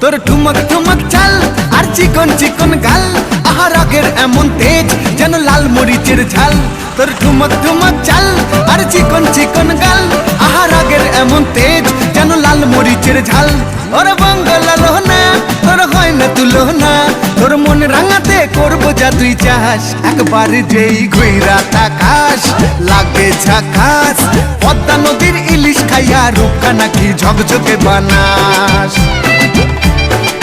তোর ঠুমক ঠুমক চাল আর চিকন চিকন গাল, আহা রাগের এমন তেজ যেন লাল মরিচের ঝাল। তোর ঠুমক ঠুমক চাল আর চিকন চিকন গাল, আহা রাগের এমন তেজ যেন লাল মরিচের ঝাল। ওর বঙ্গলালো না তোর হয় না তুলনা, তোর মন রাঙাতে করবো যা তুই চাস। একবার যেই ঘুইরা তাকাস লাগে ঝাকাস, পদ্মা নদীর ইলিশ খাইয়া রূপকা নাকি ঝকঝকে বানাস।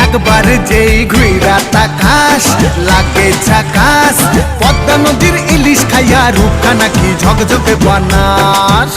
একবার যেই ঘুইরা তাকাস লাগে ঝাকাস, পদ্মা নদীর ইলিশ খাইয়া রূপকা নাকি ঝকঝকে বানাস।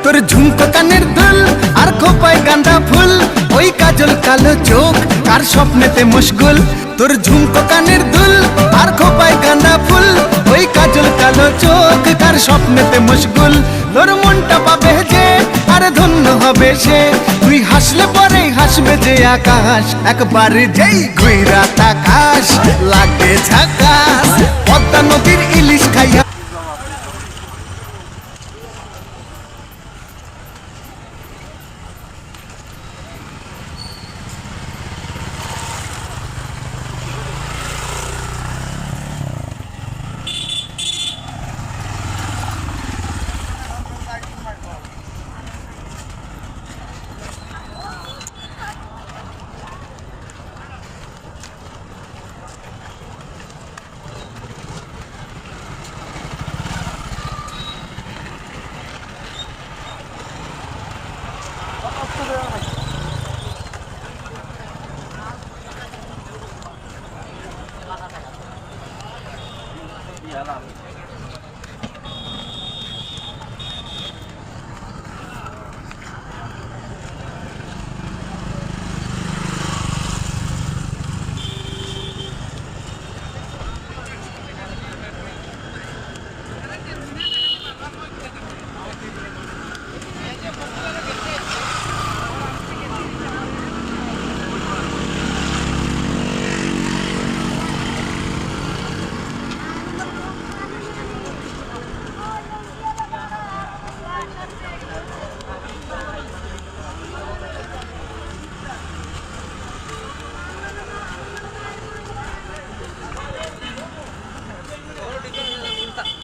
তোর ঝুমকো কানের দুল আর খোপায় গাঁদা ফুল, ওই কাজল কালো চোখ কার স্বপ্নেতে মশগুল। তোর ঝুমকো কানের দুল আর খোপায় গাঁদা ফুল, ওই কাজল কালো চোখ কার স্বপ্নেতে মশগুল। তোর মনটা পাবে যে আর ধন্য হবে সে, তুই হাসলে পরেই হাসবে যে আকাশ। একবার যেই ঘুইরা তাকাস লাগে ঝাকাস, পদ্মা নদীর ইলিশ খাইয়া।